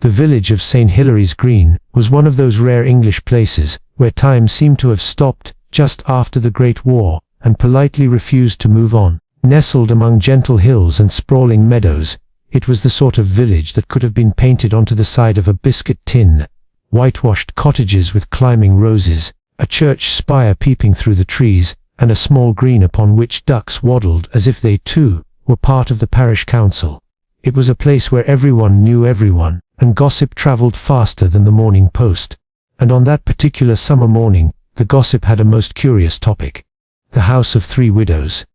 The village of St. Hilary's Green was one of those rare English places where time seemed to have stopped just after the Great War and politely refused to move on. Nestled among gentle hills and sprawling meadows, it was the sort of village that could have been painted onto the side of a biscuit tin. Whitewashed cottages with climbing roses, a church spire peeping through the trees, and a small green upon which ducks waddled as if they too were part of the parish council. It was a place where everyone knew everyone, and gossip travelled faster than the Morning Post. And on that particular summer morning, the gossip had a most curious topic: the House of Three Widows.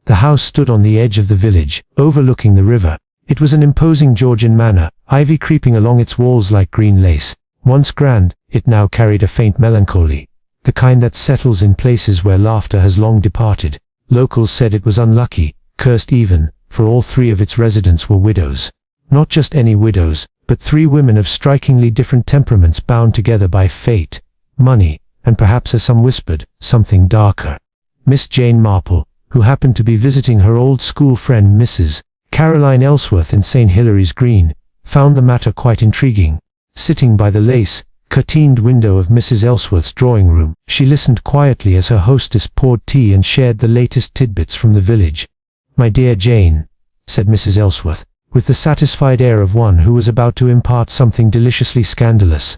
The house stood on the edge of the village, overlooking the river. It was an imposing Georgian manor, ivy creeping along its walls like green lace. Once grand, it now carried a faint melancholy, the kind that settles in places where laughter has long departed. Locals said it was unlucky, cursed even, for all three of its residents were widows. Not just any widows, but three women of strikingly different temperaments bound together by fate, money, and perhaps, as some whispered, something darker. Miss Jane Marple, who happened to be visiting her old school friend Mrs. Caroline Ellsworth in St. Hilary's Green, found the matter quite intriguing. Sitting by the lace-curtained window of Mrs. Ellsworth's drawing room, she listened quietly as her hostess poured tea and shared the latest tidbits from the village. "My dear Jane," said Mrs. Ellsworth, with the satisfied air of one who was about to impart something deliciously scandalous,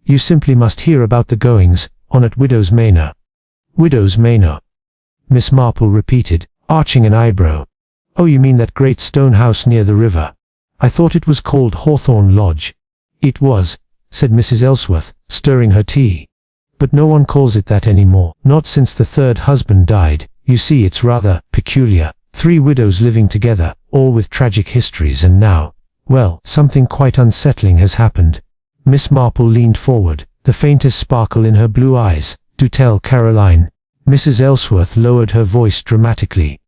"you simply must hear about the goings on at Widow's Manor." "Widow's Manor?" Miss Marple repeated, arching an eyebrow. "Oh, you mean that great stone house near the river? I thought it was called Hawthorne Lodge." "It was," said Mrs. Ellsworth, stirring her tea. "But no one calls it that anymore. Not since the third husband died. You see, it's rather peculiar. Three widows living together, all with tragic histories, and now, well, something quite unsettling has happened." Miss Marple leaned forward, the faintest sparkle in her blue eyes. "Do tell, Caroline." Mrs. Ellsworth lowered her voice dramatically.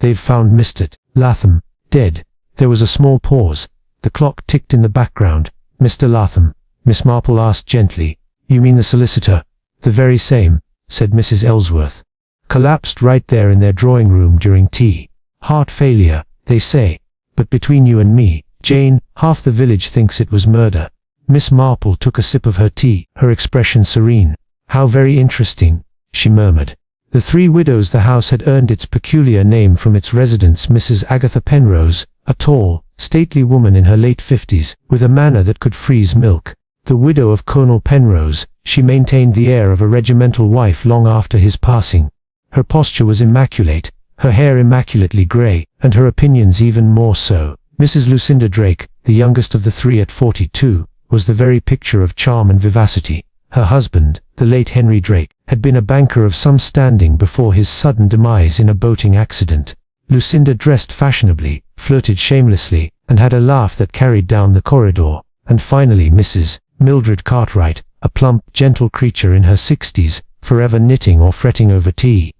"They've found Mr. Latham, dead." There was a small pause. The clock ticked in the background. "Mr. Latham?" Miss Marple asked gently. "You mean the solicitor?" "The very same," said Mrs. Ellsworth. "Collapsed right there in their drawing room during tea. Heart failure, they say. But between you and me, Jane, half the village thinks it was murder." Miss Marple took a sip of her tea, her expression serene. "How very interesting," she murmured. The Three Widows. The house had earned its peculiar name from its residents, Mrs. Agatha Penrose, a tall, stately woman in her late 50s, with a manner that could freeze milk. The widow of Colonel Penrose, she maintained the air of a regimental wife long after his passing. Her posture was immaculate, her hair immaculately grey, and her opinions even more so. Mrs. Lucinda Drake, the youngest of the three at 42, was the very picture of charm and vivacity. Her husband, the late Henry Drake, had been a banker of some standing before his sudden demise in a boating accident. Lucinda dressed fashionably, flirted shamelessly, and had a laugh that carried down the corridor. And finally Mrs. Mildred Cartwright, a plump, gentle creature in her 60s, forever knitting or fretting over tea.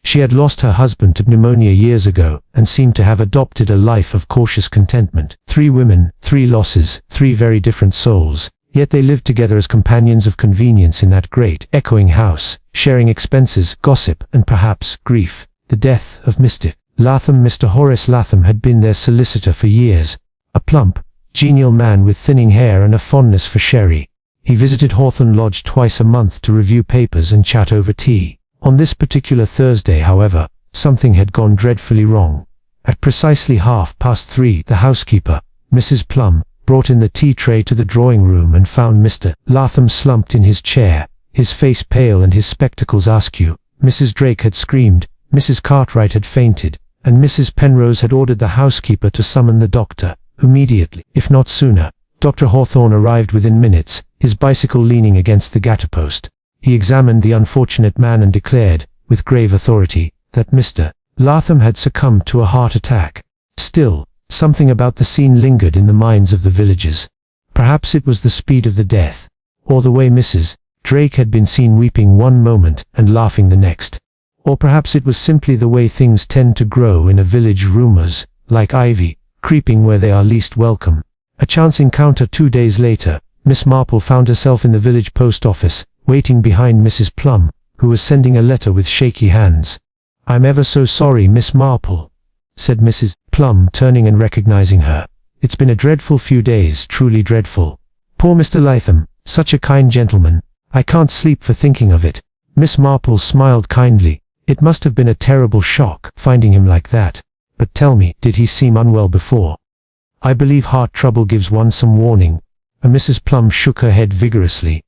She had lost her husband to pneumonia years ago, and seemed to have adopted a life of cautious contentment. Three women, three losses, three very different souls. Yet they lived together as companions of convenience in that great, echoing house, sharing expenses, gossip, and perhaps grief. The death of Mr. Latham. Mr. Horace Latham had been their solicitor for years, a plump, genial man with thinning hair and a fondness for sherry. He visited Hawthorne Lodge twice a month to review papers and chat over tea. On this particular Thursday, however, something had gone dreadfully wrong. At precisely 3:30, the housekeeper, Mrs. Plum, brought in the tea tray to the drawing room and found Mr. Latham slumped in his chair, his face pale and his spectacles askew. Mrs. Drake had screamed, Mrs. Cartwright had fainted, and Mrs. Penrose had ordered the housekeeper to summon the doctor, immediately, if not sooner. Dr. Hawthorne arrived within minutes, his bicycle leaning against the gutter-post. He examined the unfortunate man and declared, with grave authority, that Mr. Latham had succumbed to a heart attack. Still, something about the scene lingered in the minds of the villagers. Perhaps it was the speed of the death, or the way Mrs. Drake had been seen weeping one moment and laughing the next. Or perhaps it was simply the way things tend to grow in a village, rumors, like ivy, creeping where they are least welcome. A chance encounter 2 days later, Miss Marple found herself in the village post office, waiting behind Mrs. Plum, who was sending a letter with shaky hands. "I'm ever so sorry, Miss Marple," said Mrs. Plum, turning and recognizing her. It's been a dreadful few days, truly dreadful. Poor Mr. Latham, such a kind gentleman. I can't sleep for thinking of it." Miss Marple smiled kindly. "It must have been a terrible shock, finding him like that. But tell me, did he seem unwell before?" "I believe heart trouble gives one some warning." And Mrs. Plum shook her head vigorously.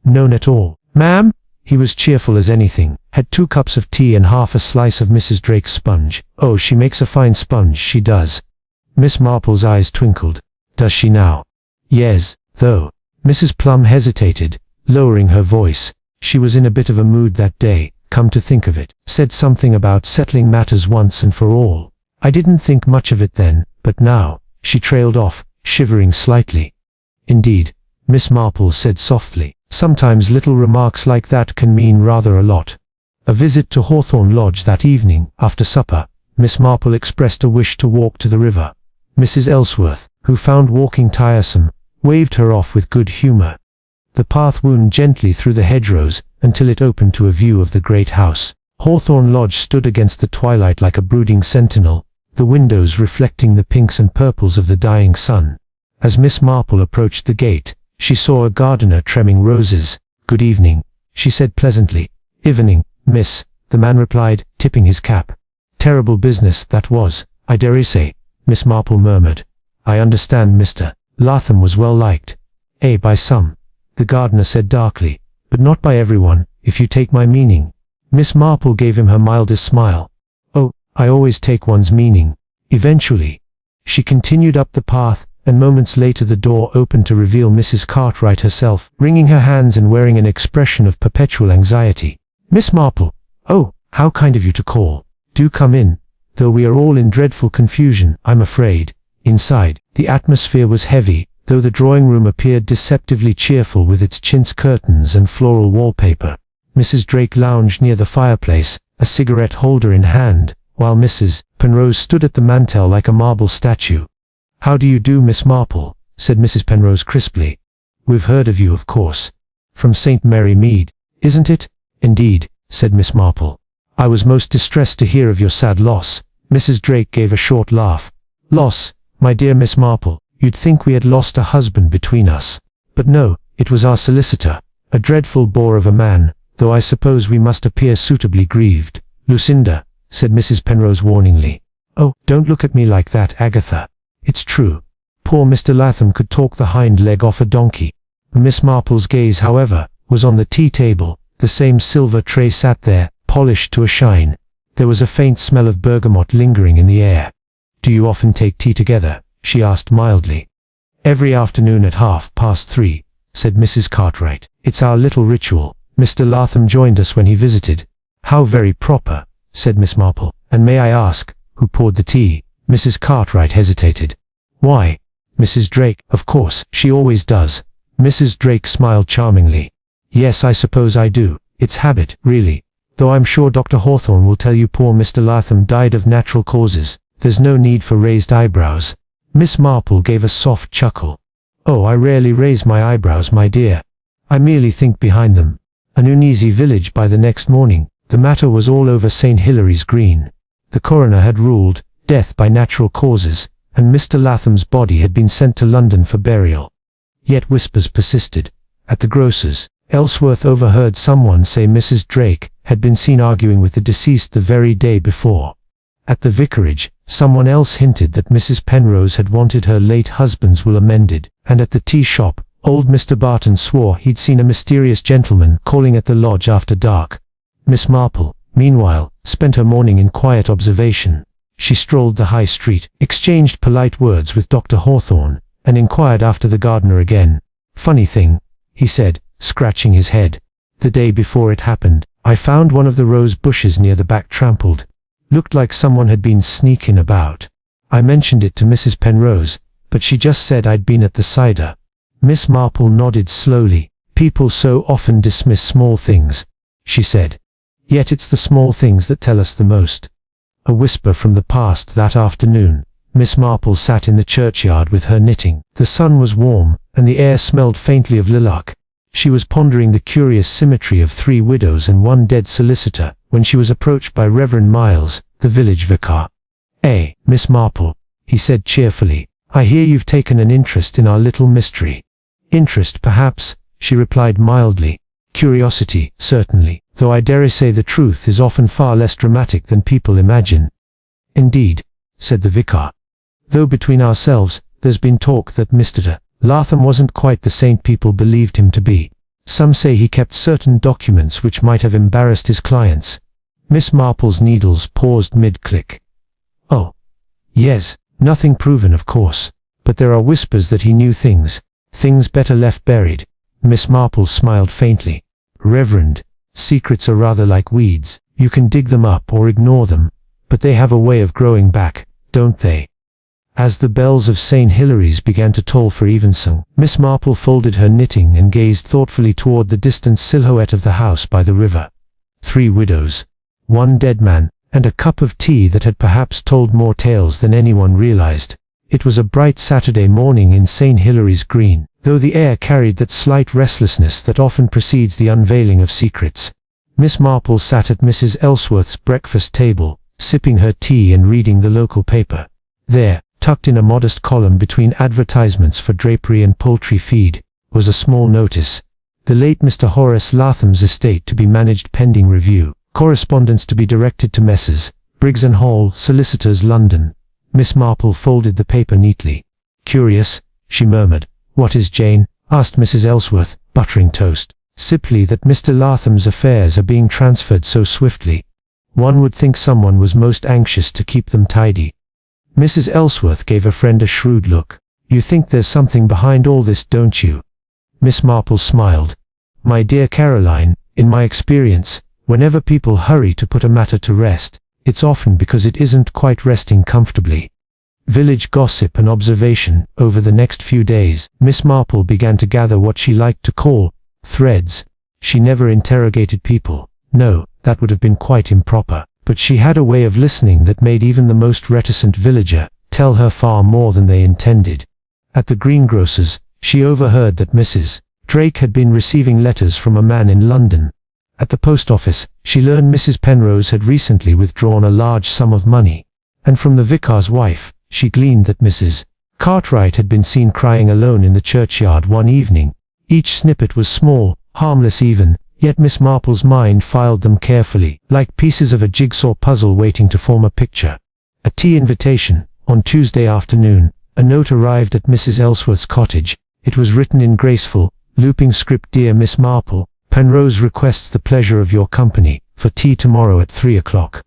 "None at all, ma'am. He was cheerful as anything, had 2 cups of tea and half a slice of Mrs. Drake's sponge. Oh, she makes a fine sponge, she does." Miss Marple's eyes twinkled. "Does she now?" "Yes, though." Mrs. Plum hesitated, lowering her voice. She was in a bit of a mood that day, come to think of it. Said something about settling matters once and for all. "I didn't think much of it then, but now," she trailed off, shivering slightly. "Indeed," Miss Marple said softly. "Sometimes little remarks like that can mean rather a lot." A visit to Hawthorne Lodge that evening, after supper, Miss Marple expressed a wish to walk to the river. Mrs. Ellsworth, who found walking tiresome, waved her off with good humor. The path wound gently through the hedgerows until it opened to a view of the great house. Hawthorne Lodge stood against the twilight like a brooding sentinel, the windows reflecting the pinks and purples of the dying sun. As Miss Marple approached the gate, she saw a gardener trimming roses. "Good evening," she said pleasantly. "Evening, miss," the man replied, tipping his cap. "Terrible business, that was, I dare say," Miss Marple murmured. "I understand Mr. Latham was well liked." "By some," the gardener said darkly, "but not by everyone, if you take my meaning." Miss Marple gave him her mildest smile. "Oh, I always take one's meaning. Eventually." She continued up the path, and moments later the door opened to reveal Mrs. Cartwright herself, wringing her hands and wearing an expression of perpetual anxiety. "Miss Marple, oh, how kind of you to call. Do come in, though we are all in dreadful confusion, I'm afraid." Inside, the atmosphere was heavy, though the drawing-room appeared deceptively cheerful with its chintz curtains and floral wallpaper. Mrs. Drake lounged near the fireplace, a cigarette holder in hand, while Mrs. Penrose stood at the mantel like a marble statue. "How do you do, Miss Marple?" said Mrs. Penrose crisply. "We've heard of you, of course. From St. Mary Mead, isn't it?" "Indeed," said Miss Marple. "I was most distressed to hear of your sad loss." Mrs. Drake gave a short laugh. "Loss, my dear Miss Marple, you'd think we had lost a husband between us. But no, it was our solicitor, a dreadful bore of a man, though I suppose we must appear suitably grieved." "Lucinda," said Mrs. Penrose warningly. "Oh, don't look at me like that, Agatha. It's true. Poor Mr. Latham could talk the hind leg off a donkey." Miss Marple's gaze, however, was on the tea table. The same silver tray sat there, polished to a shine. There was a faint smell of bergamot lingering in the air. "Do you often take tea together?" she asked mildly. "Every afternoon at 3:30, said Mrs. Cartwright. "It's our little ritual. Mr. Latham joined us when he visited." "How very proper," said Miss Marple. "And may I ask, who poured the tea?" Mrs. Cartwright hesitated. "Why, Mrs. Drake, of course, she always does." Mrs. Drake smiled charmingly. "Yes, I suppose I do. It's habit, really. Though I'm sure Dr. Hawthorne will tell you poor Mr. Latham died of natural causes. There's no need for raised eyebrows." Miss Marple gave a soft chuckle. "Oh, I rarely raise my eyebrows, my dear. I merely think behind them." An uneasy village by the next morning, the matter was all over St. Hilary's Green. The coroner had ruled death by natural causes, and Mr. Latham's body had been sent to London for burial. Yet whispers persisted. At the grocer's, Ellsworth overheard someone say Mrs. Drake had been seen arguing with the deceased the very day before. At the vicarage, someone else hinted that Mrs. Penrose had wanted her late husband's will amended, and at the tea shop, old Mr. Barton swore he'd seen a mysterious gentleman calling at the lodge after dark. Miss Marple, meanwhile, spent her morning in quiet observation. She strolled the high street, exchanged polite words with Dr. Hawthorne, and inquired after the gardener again. "Funny thing," he said, scratching his head. "The day before it happened, I found one of the rose bushes near the back trampled. Looked like someone had been sneaking about. I mentioned it to Mrs. Penrose, but she just said I'd been at the cider." Miss Marple nodded slowly. "People so often dismiss small things," she said. "Yet it's the small things that tell us the most." A whisper from the past that afternoon. Miss Marple sat in the churchyard with her knitting. The sun was warm, and the air smelled faintly of lilac. She was pondering the curious symmetry of 3 widows and 1 dead solicitor, when she was approached by Reverend Miles, the village vicar. Miss Marple," he said cheerfully, I hear you've taken an interest in our little mystery. Interest, perhaps, she replied mildly. Curiosity, certainly, though I dare say the truth is often far less dramatic than people imagine. Indeed, said the vicar. Though between ourselves, there's been talk that Mr. Latham wasn't quite the saint people believed him to be. Some say he kept certain documents which might have embarrassed his clients. Miss Marple's needles paused mid-click. Oh. Yes, nothing proven of course, but there are whispers that he knew things better left buried. Miss Marple smiled faintly. Reverend, secrets are rather like weeds. You can dig them up or ignore them, but they have a way of growing back, don't they? As the bells of St. Hilary's began to toll for evensong, Miss Marple folded her knitting and gazed thoughtfully toward the distant silhouette of the house by the river. 3 widows, 1 dead man, and a cup of tea that had perhaps told more tales than anyone realized. It was a bright Saturday morning in St. Hilary's Green, though the air carried that slight restlessness that often precedes the unveiling of secrets. Miss Marple sat at Mrs. Ellsworth's breakfast table, sipping her tea and reading the local paper. There, tucked in a modest column between advertisements for drapery and poultry feed, was a small notice. The late Mr. Horace Latham's estate to be managed pending review. Correspondence to be directed to Messrs. Briggs & Hall, Solicitors, London. Miss Marple folded the paper neatly. Curious, she murmured. What is, Jane? Asked Mrs. Ellsworth, buttering toast. Simply that Mr. Latham's affairs are being transferred so swiftly. One would think someone was most anxious to keep them tidy. Mrs. Ellsworth gave her friend a shrewd look. You think there's something behind all this, don't you? Miss Marple smiled. My dear Caroline, in my experience, whenever people hurry to put a matter to rest, it's often because it isn't quite resting comfortably. Village gossip and observation. Over the next few days, Miss Marple began to gather what she liked to call threads. She never interrogated people. No, that would have been quite improper. But she had a way of listening that made even the most reticent villager tell her far more than they intended. At the greengrocer's, she overheard that Mrs. Drake had been receiving letters from a man in London. At the post office, she learned Mrs. Penrose had recently withdrawn a large sum of money. And from the vicar's wife, she gleaned that Mrs. Cartwright had been seen crying alone in the churchyard one evening. Each snippet was small, harmless even, yet Miss Marple's mind filed them carefully, like pieces of a jigsaw puzzle waiting to form a picture. A tea invitation. On Tuesday afternoon, a note arrived at Mrs. Ellsworth's cottage. It was written in graceful, looping script. Dear Miss Marple, Penrose requests the pleasure of your company for tea tomorrow at 3 o'clock.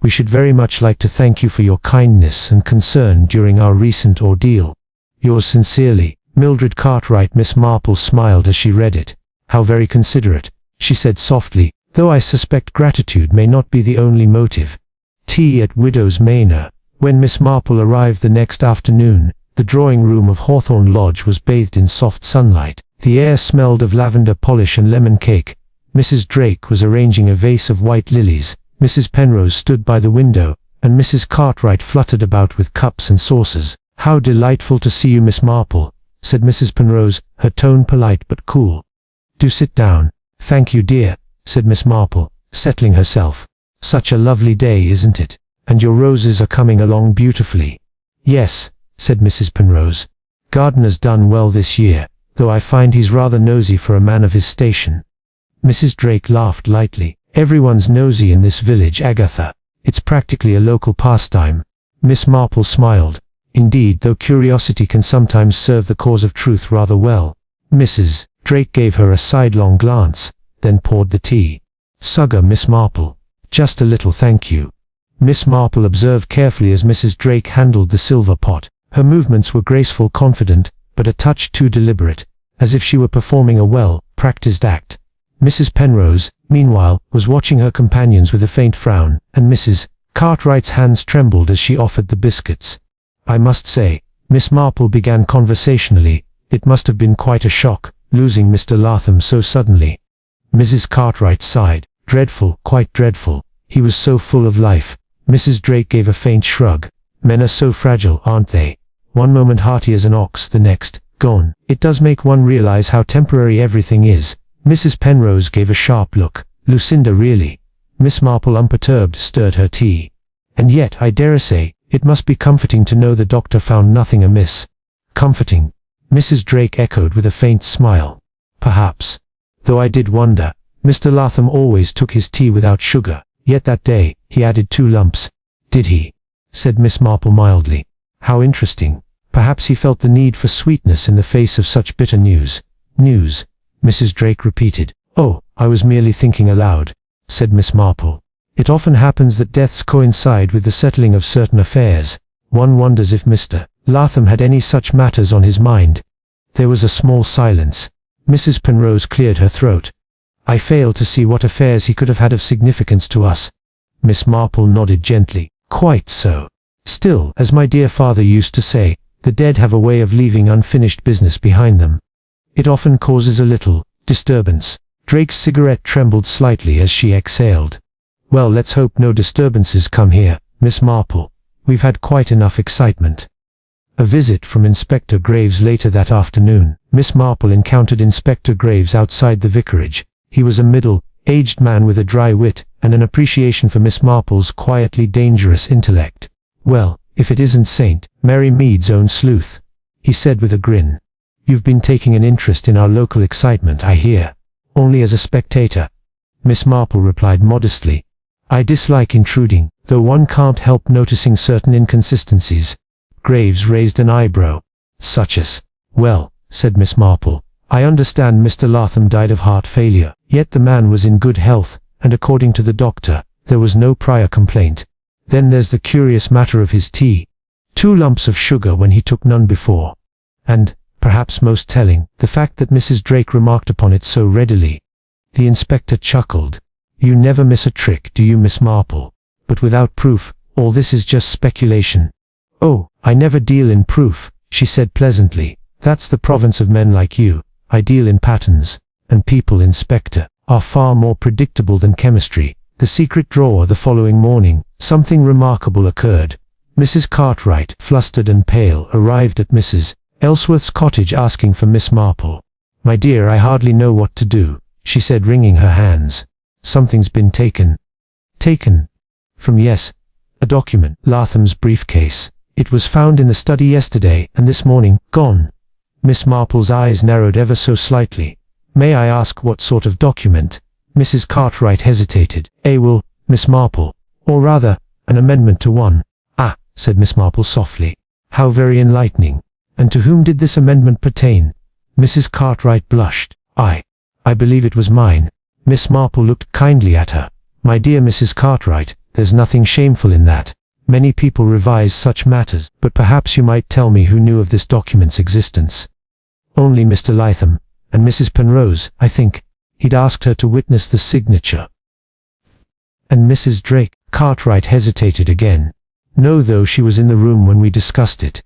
We should very much like to thank you for your kindness and concern during our recent ordeal. Yours sincerely, Mildred Cartwright. Miss Marple smiled as she read it. How very considerate, she said softly, though I suspect gratitude may not be the only motive. Tea at Widow's Manor. When Miss Marple arrived the next afternoon, the drawing-room of Hawthorne Lodge was bathed in soft sunlight. The air smelled of lavender polish and lemon cake. Mrs. Drake was arranging a vase of white lilies. Mrs. Penrose stood by the window, and Mrs. Cartwright fluttered about with cups and saucers. How delightful to see you, Miss Marple, said Mrs. Penrose, her tone polite but cool. Do sit down. Thank you, dear, said Miss Marple, settling herself. Such a lovely day, isn't it? And your roses are coming along beautifully. Yes, said Mrs. Penrose. Gardener's done well this year, though I find he's rather nosy for a man of his station. Mrs. Drake laughed lightly. Everyone's nosy in this village, Agatha. It's practically a local pastime. Miss Marple smiled. Indeed, though curiosity can sometimes serve the cause of truth rather well. Mrs. Drake gave her a sidelong glance, then poured the tea. Sugar, Miss Marple. Just a little, thank you. Miss Marple observed carefully as Mrs. Drake handled the silver pot. Her movements were graceful, confident, but a touch too deliberate, as if she were performing a well-practiced act. Mrs. Penrose, meanwhile, was watching her companions with a faint frown, and Mrs. Cartwright's hands trembled as she offered the biscuits. I must say, Miss Marple began conversationally, it must have been quite a shock, losing Mr. Latham so suddenly. Mrs. Cartwright sighed. Dreadful, quite dreadful. He was so full of life. Mrs. Drake gave a faint shrug. Men are so fragile, aren't they? One moment hearty as an ox, the next, gone. It does make one realize how temporary everything is. Mrs. Penrose gave a sharp look. Lucinda, really? Miss Marple, unperturbed, stirred her tea. And yet, I dare say, It must be comforting to know the doctor found nothing amiss. Comforting, Mrs. Drake echoed with a faint smile. Perhaps. Though I did wonder. Mr. Latham always took his tea without sugar, yet that day, he added 2 lumps. Did he? Said Miss Marple mildly. How interesting. Perhaps he felt the need for sweetness in the face of such bitter news. News, Mrs. Drake repeated. Oh, I was merely thinking aloud, said Miss Marple. It often happens that deaths coincide with the settling of certain affairs. One wonders if Mr. Latham had any such matters on his mind. There was a small silence. Mrs. Penrose cleared her throat. I fail to see what affairs he could have had of significance to us. Miss Marple nodded gently. Quite so. Still, as my dear father used to say, the dead have a way of leaving unfinished business behind them. It often causes a little disturbance. Drake's cigarette trembled slightly as she exhaled. Well, let's hope no disturbances come here, Miss Marple. We've had quite enough excitement. A visit from Inspector Graves later that afternoon. Miss Marple encountered Inspector Graves outside the vicarage. He was a middle-aged man with a dry wit and an appreciation for Miss Marple's quietly dangerous intellect. Well, if it isn't St. Mary Mead's own sleuth, he said with a grin. You've been taking an interest in our local excitement, I hear. Only as a spectator. Miss Marple replied modestly. I dislike intruding, though one can't help noticing certain inconsistencies. Graves raised an eyebrow. Such as? Well, said Miss Marple, I understand Mr. Latham died of heart failure, yet the man was in good health, and according to the doctor, there was no prior complaint. Then there's the curious matter of his tea. 2 lumps of sugar when he took none before. And, perhaps most telling, the fact that Mrs. Drake remarked upon it so readily. The inspector chuckled. You never miss a trick, do you, Miss Marple? But without proof, all this is just speculation. Oh, I never deal in proof, she said pleasantly. That's the province of men like you. I deal in patterns. And people, Inspector, are far more predictable than chemistry. The secret drawer the following morning, something remarkable occurred. Mrs. Cartwright, flustered and pale, arrived at Mrs. Ellsworth's cottage asking for Miss Marple. My dear, I hardly know what to do, she said, wringing her hands. Something's been taken. Taken? From yes, a document, Latham's briefcase. It was found in the study yesterday, and this morning, gone. Miss Marple's eyes narrowed ever so slightly. May I ask what sort of document? Mrs. Cartwright hesitated. A will, Miss Marple. Or rather, an amendment to one. Ah, said Miss Marple softly. How very enlightening. And to whom did this amendment pertain? Mrs. Cartwright blushed. I believe it was mine. Miss Marple looked kindly at her. My dear Mrs. Cartwright, there's nothing shameful in that. Many people revise such matters, but perhaps you might tell me who knew of this document's existence. Only Mr. Latham, and Mrs. Penrose, I think. He'd asked her to witness the signature. And Mrs. Drake? Cartwright hesitated again. No, though she was in the room when we discussed it.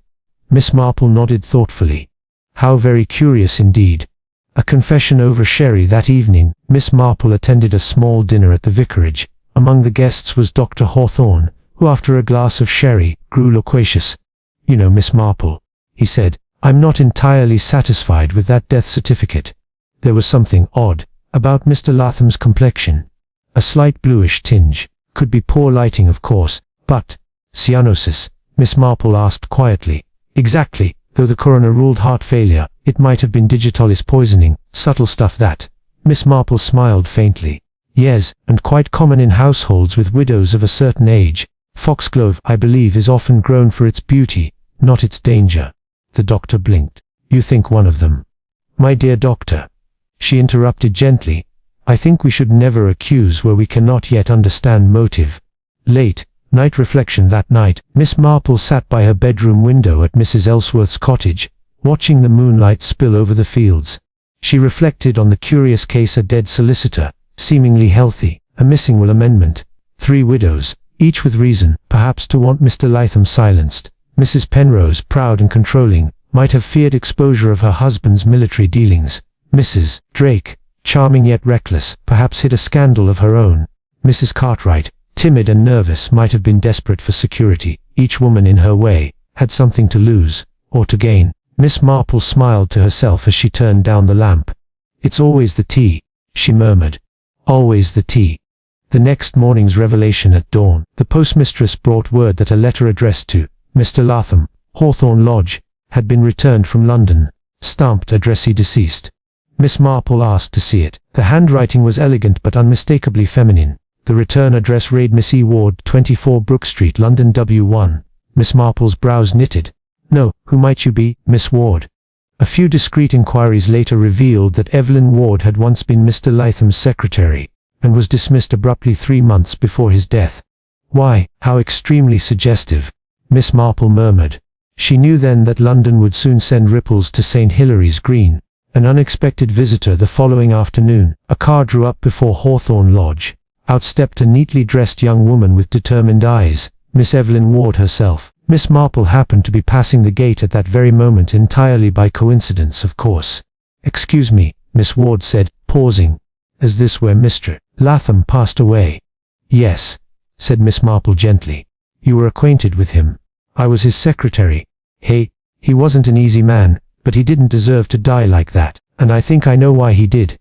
Miss Marple nodded thoughtfully. How very curious indeed. A confession over sherry that evening. Miss Marple attended a small dinner at the vicarage. Among the guests was Dr. Hawthorne, who after a glass of sherry, grew loquacious. You know, Miss Marple, he said, I'm not entirely satisfied with that death certificate. There was something odd about Mr. Latham's complexion. A slight bluish tinge. Could be poor lighting, of course, but cyanosis, Miss Marple asked quietly. Exactly, though the coroner ruled heart failure, it might have been digitalis poisoning, subtle stuff that. Miss Marple smiled faintly. Yes, and quite common in households with widows of a certain age. Foxglove, I believe, is often grown for its beauty, not its danger. The doctor blinked. You think one of them? My dear doctor, she interrupted gently, I think we should never accuse where we cannot yet understand motive. Late night reflection that night, Miss Marple sat by her bedroom window at Mrs. Ellsworth's cottage, watching the moonlight spill over the fields. She reflected on the curious case: a dead solicitor, seemingly healthy, a missing will amendment, 3 widows, each with reason, perhaps, to want Mr. Latham silenced. Mrs. Penrose, proud and controlling, might have feared exposure of her husband's military dealings. Mrs. Drake, charming yet reckless, perhaps hid a scandal of her own. Mrs. Cartwright, timid and nervous, might have been desperate for security. Each woman in her way had something to lose, or to gain. Miss Marple smiled to herself as she turned down the lamp. It's always the tea, she murmured. Always the tea. The next morning's revelation at dawn. The postmistress brought word that a letter addressed to Mr. Latham, Hawthorne Lodge, had been returned from London, stamped addressee deceased. Miss Marple asked to see it. The handwriting was elegant but unmistakably feminine. The return address read Miss E. Ward, 24 Brook Street, London W1. Miss Marple's brows knitted. No, who might you be, Miss Ward? A few discreet inquiries later revealed that Evelyn Ward had once been Mr. Latham's secretary, and was dismissed abruptly 3 months before his death. Why, how extremely suggestive, Miss Marple murmured. She knew then that London would soon send ripples to St. Hilary's Green. An unexpected visitor the following afternoon. A car drew up before Hawthorne Lodge. Out stepped a neatly dressed young woman with determined eyes, Miss Evelyn Ward herself. Miss Marple happened to be passing the gate at that very moment, entirely by coincidence, of course. "Excuse me," Miss Ward said, pausing. "Is this where Mr. Latham passed away?" "Yes," said Miss Marple gently. "You were acquainted with him." "I was his secretary." He wasn't an easy man, but he didn't deserve to die like that, and I think I know why he did."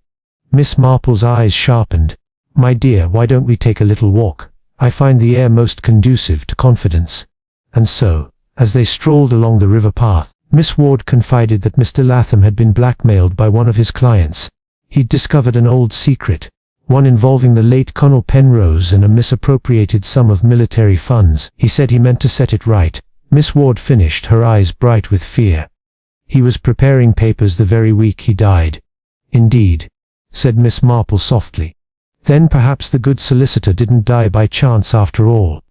Miss Marple's eyes sharpened. "My dear, why don't we take a little walk? I find the air most conducive to confidence." And so, as they strolled along the river path, Miss Ward confided that Mr. Latham had been blackmailed by one of his clients. He'd discovered an old secret, one involving the late Colonel Penrose and a misappropriated sum of military funds. He said he meant to set it right. Miss Ward finished, her eyes bright with fear. "He was preparing papers the very week he died." "Indeed," said Miss Marple softly. "Then perhaps the good solicitor didn't die by chance after all."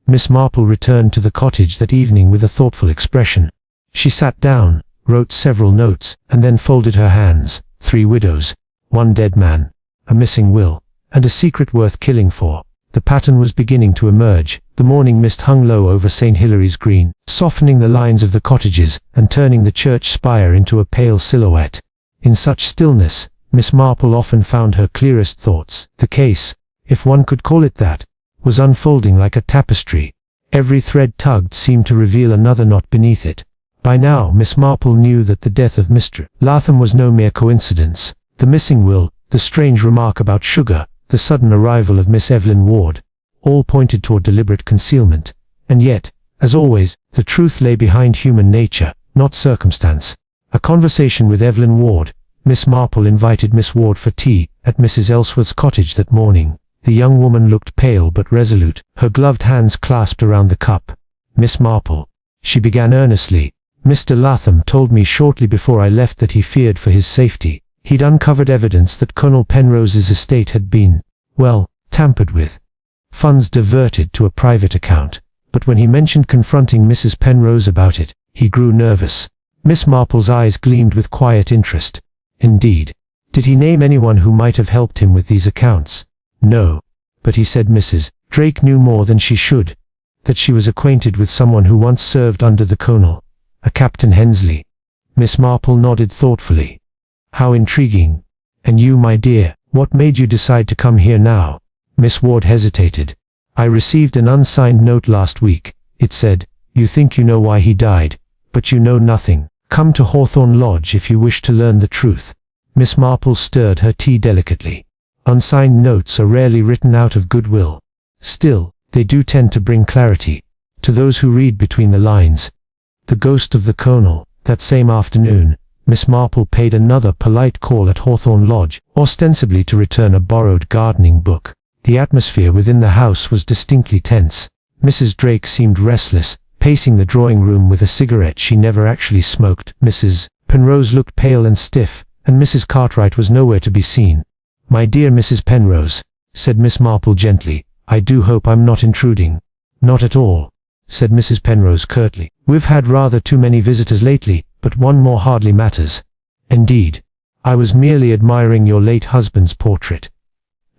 Miss Marple returned to the cottage that evening with a thoughtful expression. She sat down, wrote several notes, and then folded her hands. 3 widows, 1 dead man, a missing will, and a secret worth killing for. The pattern was beginning to emerge. The morning mist hung low over St. Hilary's Green, softening the lines of the cottages, and turning the church spire into a pale silhouette. In such stillness, Miss Marple often found her clearest thoughts. The case, if one could call it that, was unfolding like a tapestry. Every thread tugged seemed to reveal another knot beneath it. By now Miss Marple knew that the death of Mr. Latham was no mere coincidence. The missing will, the strange remark about sugar, the sudden arrival of Miss Evelyn Ward, all pointed toward deliberate concealment. And yet, as always, the truth lay behind human nature, not circumstance. A conversation with Evelyn Ward. Miss Marple invited Miss Ward for tea at Mrs. Ellsworth's cottage that morning. The young woman looked pale but resolute, her gloved hands clasped around the cup. "Miss Marple," she began earnestly, "Mr. Latham told me shortly before I left that he feared for his safety. He'd uncovered evidence that Colonel Penrose's estate had been, well, tampered with. Funds diverted to a private account. But when he mentioned confronting Mrs. Penrose about it, he grew nervous." Miss Marple's eyes gleamed with quiet interest. "Indeed. Did he name anyone who might have helped him with these accounts?" "No. But he said Mrs. Drake knew more than she should. That she was acquainted with someone who once served under the Colonel, a Captain Hensley." Miss Marple nodded thoughtfully. "How intriguing. And you, my dear, what made you decide to come here now?" Miss Ward hesitated. "I received an unsigned note last week. It said, 'You think you know why he died, but you know nothing. Come to Hawthorne Lodge if you wish to learn the truth.'" Miss Marple stirred her tea delicately. Unsigned notes are rarely written out of goodwill. Still, they do tend to bring clarity to those who read between the lines. The ghost of the Colonel. That same afternoon, Miss Marple paid another polite call at Hawthorne Lodge, ostensibly to return a borrowed gardening book. The atmosphere within the house was distinctly tense. Mrs. Drake seemed restless, pacing the drawing room with a cigarette she never actually smoked. Mrs. Penrose looked pale and stiff, and Mrs. Cartwright was nowhere to be seen. "My dear Mrs. Penrose," said Miss Marple gently, "I do hope I'm not intruding." "Not at all," said Mrs. Penrose curtly. "We've had rather too many visitors lately, but one more hardly matters." "Indeed. I was merely admiring your late husband's portrait.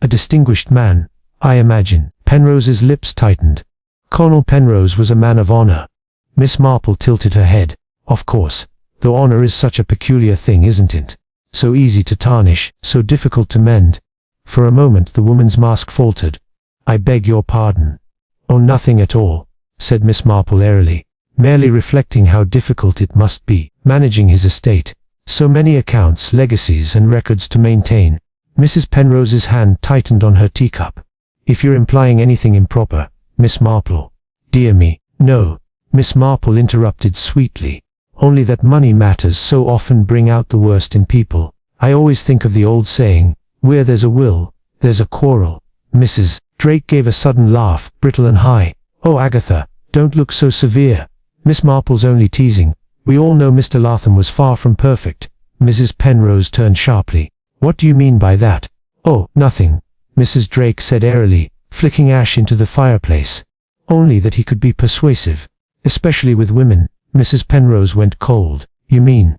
A distinguished man, I imagine." Penrose's lips tightened. "Colonel Penrose was a man of honor." Miss Marple tilted her head. "Of course, though honor is such a peculiar thing, isn't it? So easy to tarnish, so difficult to mend." For a moment the woman's mask faltered. "I beg your pardon." "Oh, nothing at all," said Miss Marple airily, merely reflecting how difficult it must be, managing his estate. So many accounts, legacies, and records to maintain. Mrs. Penrose's hand tightened on her teacup. If you're implying anything improper, Miss Marple. Dear me, no, Miss Marple interrupted sweetly. Only that money matters so often bring out the worst in people. I always think of the old saying, where there's a will, there's a quarrel. Mrs. Drake gave a sudden laugh, brittle and high. Oh, Agatha, don't look so severe. Miss Marple's only teasing. We all know Mr. Latham was far from perfect. Mrs. Penrose turned sharply. What do you mean by that? Oh, nothing, Mrs. Drake said airily, flicking ash into the fireplace. Only that he could be persuasive. Especially with women. Mrs. Penrose went cold. You mean?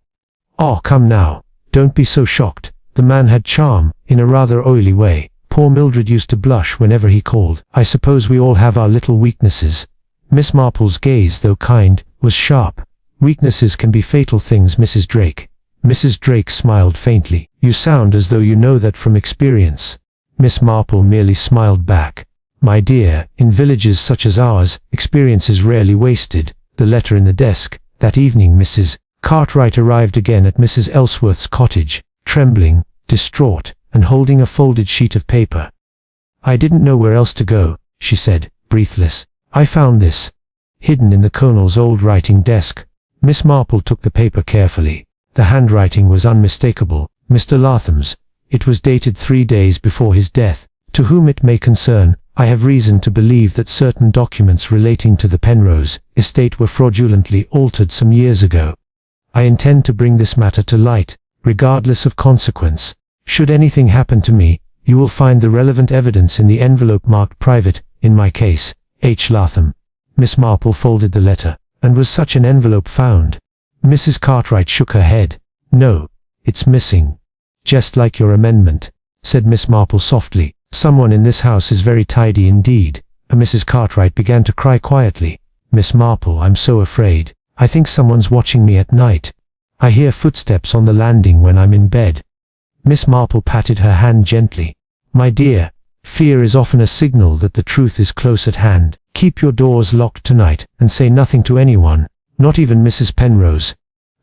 Oh, come now. Don't be so shocked. The man had charm, in a rather oily way. Poor Mildred used to blush whenever he called. I suppose we all have our little weaknesses. Miss Marple's gaze, though kind, was sharp. Weaknesses can be fatal things, Mrs. Drake. Mrs. Drake smiled faintly. You sound as though you know that from experience. Miss Marple merely smiled back. My dear, in villages such as ours, experience is rarely wasted. The letter in the desk. That evening Mrs. Cartwright arrived again at Mrs. Ellsworth's cottage, trembling, distraught, and holding a folded sheet of paper. I didn't know where else to go, she said, breathless. I found this, hidden in the colonel's old writing desk. Miss Marple took the paper carefully. The handwriting was unmistakable. Mr. Latham's. It was dated 3 days before his death. To whom it may concern, I have reason to believe that certain documents relating to the Penrose estate were fraudulently altered some years ago. I intend to bring this matter to light, regardless of consequence. Should anything happen to me, you will find the relevant evidence in the envelope marked private, in my case, H. Latham. Miss Marple folded the letter. And was such an envelope found? Mrs. Cartwright shook her head. No, it's missing. Just like your amendment, said Miss Marple softly. Someone in this house is very tidy indeed. Mrs. Cartwright began to cry quietly. Miss Marple, I'm so afraid. I think someone's watching me at night. I hear footsteps on the landing when I'm in bed. Miss Marple patted her hand gently. My dear, fear is often a signal that the truth is close at hand. Keep your doors locked tonight, and say nothing to anyone, not even Mrs. Penrose.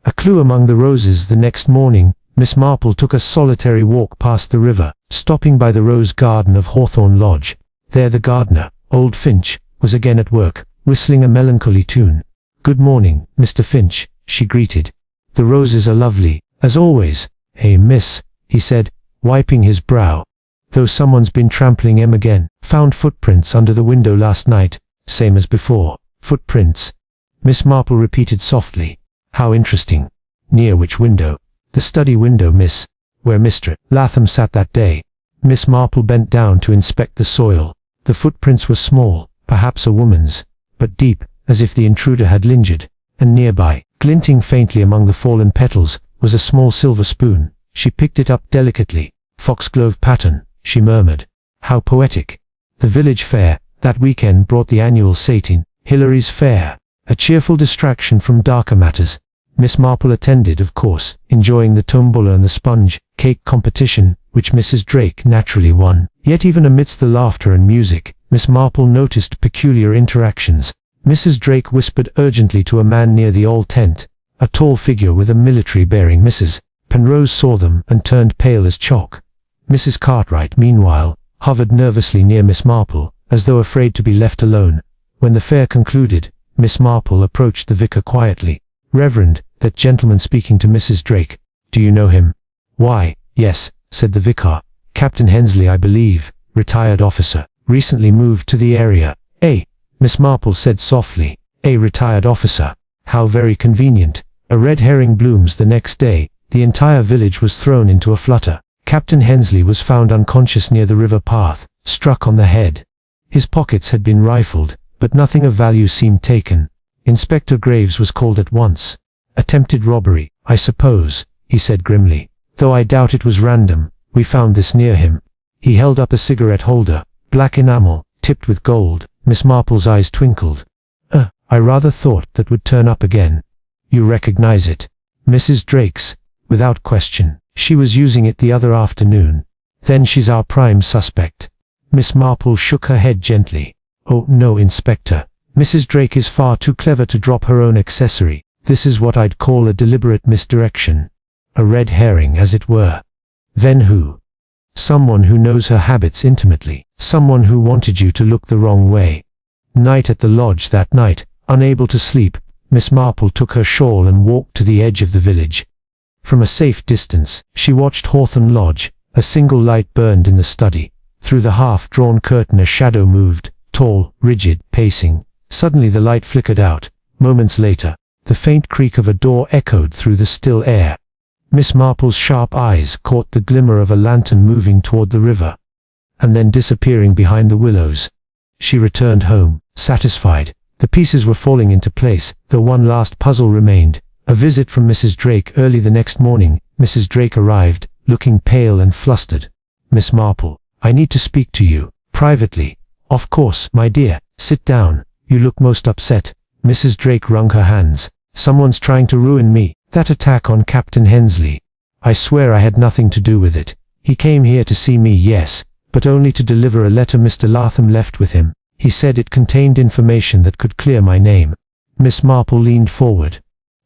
A clue among the roses. The next morning, Miss Marple took a solitary walk past the river, stopping by the rose garden of Hawthorne Lodge. There the gardener, old Finch, was again at work, whistling a melancholy tune. Good morning, Mr. Finch, she greeted. The roses are lovely, as always. Hey, miss, he said, wiping his brow. Though someone's been trampling 'em again. Found footprints under the window last night, same as before. Footprints? Miss Marple repeated softly. How interesting. Near which window? The study window, miss, where Mr. Latham sat that day. Miss Marple bent down to inspect the soil. The footprints were small, perhaps a woman's, but deep, as if the intruder had lingered. And nearby, glinting faintly among the fallen petals, was a small silver spoon. She picked it up delicately. Foxglove pattern, she murmured. How poetic. The village fair, that weekend brought the annual satin, Hilary's Fair, a cheerful distraction from darker matters. Miss Marple attended, of course, enjoying the tombola and the sponge cake competition, which Mrs. Drake naturally won. Yet even amidst the laughter and music, Miss Marple noticed peculiar interactions. Mrs. Drake whispered urgently to a man near the old tent, a tall figure with a military bearing. Mrs. Penrose saw them and turned pale as chalk. Mrs. Cartwright, meanwhile, hovered nervously near Miss Marple, as though afraid to be left alone. When the fair concluded, Miss Marple approached the vicar quietly. Reverend, that gentleman speaking to Mrs. Drake. Do you know him? Why, yes, said the vicar. Captain Hensley, I believe, retired officer, recently moved to the area. Miss Marple said softly. A retired officer. How very convenient. A red herring blooms the next day. The entire village was thrown into a flutter. Captain Hensley was found unconscious near the river path, struck on the head. His pockets had been rifled, but nothing of value seemed taken. Inspector Graves was called at once. Attempted robbery, I suppose, he said grimly. Though I doubt it was random, we found this near him. He held up a cigarette holder, black enamel, tipped with gold. Miss Marple's eyes twinkled. I rather thought that would turn up again. You recognize it? Mrs. Drake's, without question. She was using it the other afternoon. Then she's our prime suspect. Miss Marple shook her head gently. Oh no, Inspector. Mrs. Drake is far too clever to drop her own accessory. This is what I'd call a deliberate misdirection. A red herring, as it were. Then who? Someone who knows her habits intimately. Someone who wanted you to look the wrong way. Night at the lodge that night, unable to sleep, Miss Marple took her shawl and walked to the edge of the village. From a safe distance, she watched Hawthorne Lodge. A single light burned in the study. Through the half-drawn curtain a shadow moved, tall, rigid, pacing. Suddenly the light flickered out. Moments later, the faint creak of a door echoed through the still air. Miss Marple's sharp eyes caught the glimmer of a lantern moving toward the river, and then disappearing behind the willows. She returned home, satisfied. The pieces were falling into place, though one last puzzle remained. A visit from Mrs. Drake early the next morning. Mrs. Drake arrived, looking pale and flustered. "Miss Marple, I need to speak to you, privately." "Of course, my dear, sit down. You look most upset." Mrs. Drake wrung her hands. "Someone's trying to ruin me. That attack on Captain Hensley. I swear I had nothing to do with it. He came here to see me, yes, but only to deliver a letter Mr. Latham left with him. He said it contained information that could clear my name." Miss Marple leaned forward.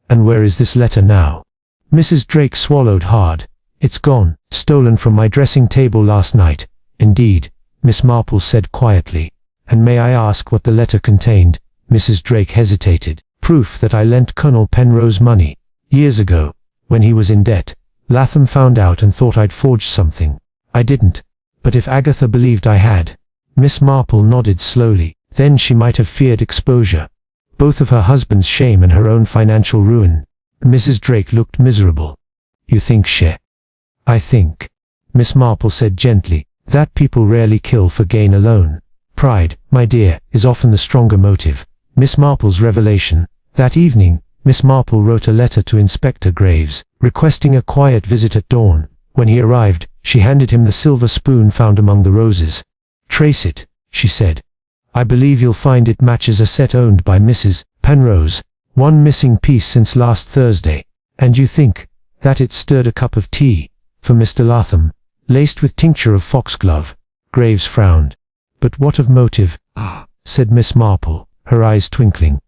"And where is this letter now?" Mrs. Drake swallowed hard. "It's gone, stolen from my dressing table last night." "Indeed," Miss Marple said quietly. "And may I ask what the letter contained?" Mrs. Drake hesitated. "Proof that I lent Colonel Penrose money. Years ago, when he was in debt. Latham found out and thought I'd forged something. I didn't. But if Agatha believed I had..." Miss Marple nodded slowly. "Then she might have feared exposure. Both of her husband's shame and her own financial ruin." Mrs. Drake looked miserable. "You think I think," Miss Marple said gently, "that people rarely kill for gain alone. Pride, my dear, is often the stronger motive." Miss Marple's revelation. That evening, Miss Marple wrote a letter to Inspector Graves, requesting a quiet visit at dawn. When he arrived, she handed him the silver spoon found among the roses. "Trace it," she said. "I believe you'll find it matches a set owned by Mrs. Penrose. One missing piece since last Thursday. And you think that it stirred a cup of tea for Mr. Latham, laced with tincture of foxglove." Graves frowned. "But what of motive?" said Miss Marple, her eyes twinkling.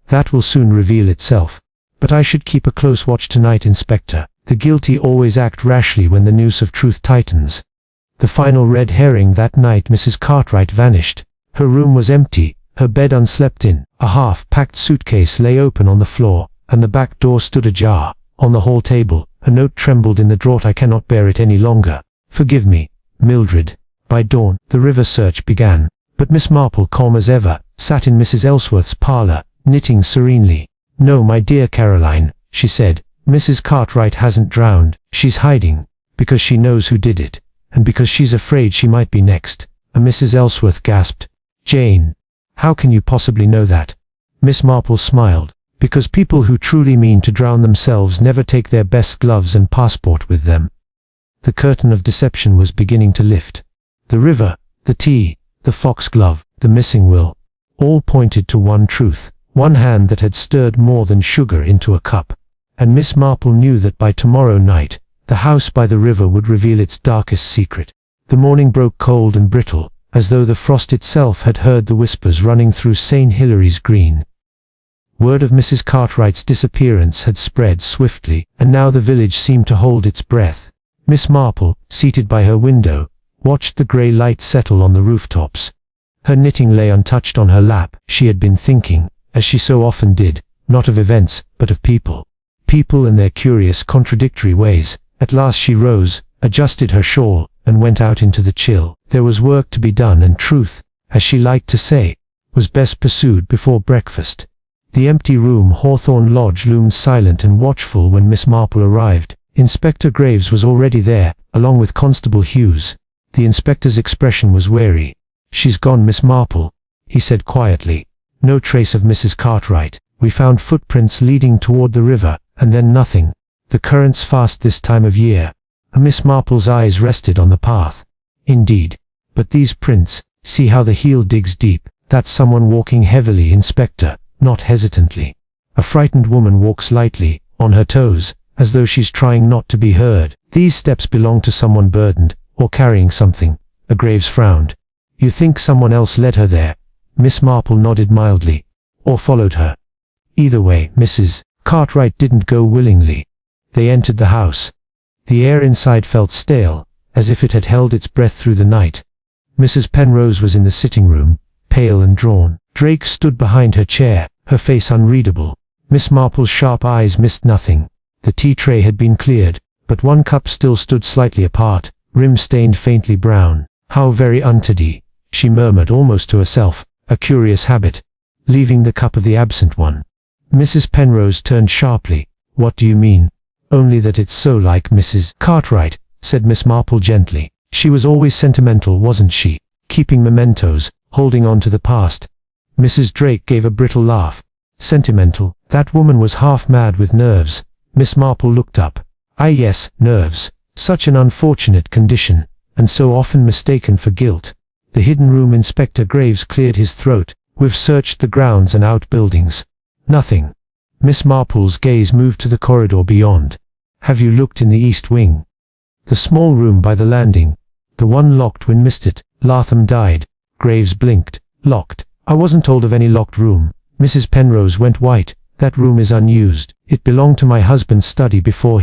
"That will soon reveal itself. But I should keep a close watch tonight, Inspector. The guilty always act rashly when the noose of truth tightens." The final red herring that night. Mrs. Cartwright vanished. Her room was empty, her bed unslept in. A half-packed suitcase lay open on the floor, and the back door stood ajar. On the hall table, a note trembled in the draught. "I cannot bear it any longer. Forgive me, Mildred." By dawn, the river search began. But Miss Marple, calm as ever, sat in Mrs. Ellsworth's parlor, knitting serenely. "No, my dear Caroline," she said, "Mrs. Cartwright hasn't drowned. She's hiding, because she knows who did it, and because she's afraid she might be next." And Mrs. Ellsworth gasped. "Jane, how can you possibly know that?" Miss Marple smiled. "Because people who truly mean to drown themselves never take their best gloves and passport with them." The curtain of deception was beginning to lift. The river, the tea, the foxglove, the missing will, all pointed to one truth, one hand that had stirred more than sugar into a cup. And Miss Marple knew that by tomorrow night, the house by the river would reveal its darkest secret. The morning broke cold and brittle, as though the frost itself had heard the whispers running through St. Hilary's Green. Word of Mrs. Cartwright's disappearance had spread swiftly, and now the village seemed to hold its breath. Miss Marple, seated by her window, watched the grey light settle on the rooftops. Her knitting lay untouched on her lap. She had been thinking, as she so often did, not of events, but of people. People and their curious, contradictory ways. At last she rose, adjusted her shawl, and went out into the chill. There was work to be done, and truth, as she liked to say, was best pursued before breakfast. The empty room Hawthorne Lodge loomed silent and watchful when Miss Marple arrived. Inspector Graves was already there, along with Constable Hughes. The inspector's expression was wary. "She's gone, Miss Marple," he said quietly. "No trace of Mrs. Cartwright. We found footprints leading toward the river, and then nothing. The current's fast this time of year." Miss Marple's eyes rested on the path. "Indeed. But these prints, see how the heel digs deep. That's someone walking heavily, Inspector, not hesitantly. A frightened woman walks lightly, on her toes, as though she's trying not to be heard. These steps belong to someone burdened, or carrying something." Graves frowned. "You think someone else led her there?" Miss Marple nodded mildly. "Or followed her. Either way, Mrs. Cartwright didn't go willingly." They entered the house. The air inside felt stale, as if it had held its breath through the night. Mrs. Penrose was in the sitting room, pale and drawn. Drake stood behind her chair, her face unreadable. Miss Marple's sharp eyes missed nothing. The tea tray had been cleared, but one cup still stood slightly apart, rim stained faintly brown. "How very untidy," she murmured almost to herself, a curious habit, leaving the cup of the absent one. Mrs. Penrose turned sharply. "What do you mean?" "Only that it's so like Mrs. Cartwright," said Miss Marple gently. "She was always sentimental, wasn't she? Keeping mementos, holding on to the past." Mrs. Drake gave a brittle laugh. "Sentimental? That woman was half mad with nerves." Miss Marple looked up. "Ah yes, nerves. Such an unfortunate condition, and so often mistaken for guilt." The hidden room Inspector Graves cleared his throat. "We've searched the grounds and outbuildings. Nothing." Miss Marple's gaze moved to the corridor beyond. "Have you looked in the east wing? The small room by the landing? The one locked when missed it. Latham died." Graves blinked. "Locked? I wasn't told of any locked room." Mrs. Penrose went white. "That room is unused. It belonged to my husband's study before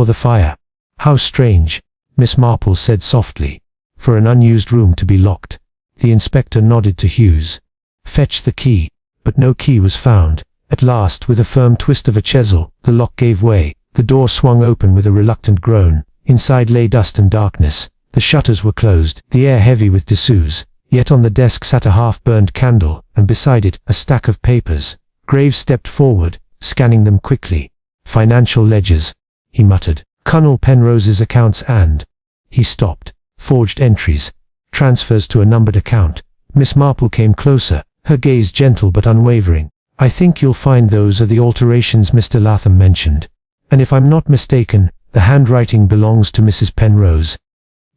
the fire." "How strange," Miss Marple said softly, "for an unused room to be locked." The inspector nodded to Hughes. "Fetch the key." But no key was found. At last, with a firm twist of a chisel, the lock gave way. The door swung open with a reluctant groan. Inside lay dust and darkness. The shutters were closed, the air heavy with dessous. Yet on the desk sat a half-burned candle, and beside it, a stack of papers. Graves stepped forward, scanning them quickly. "Financial ledgers," he muttered. "Colonel Penrose's accounts and—" He stopped. "Forged entries. Transfers to a numbered account." Miss Marple came closer, her gaze gentle but unwavering. "I think you'll find those are the alterations Mr. Latham mentioned. And if I'm not mistaken, the handwriting belongs to Mrs. Penrose."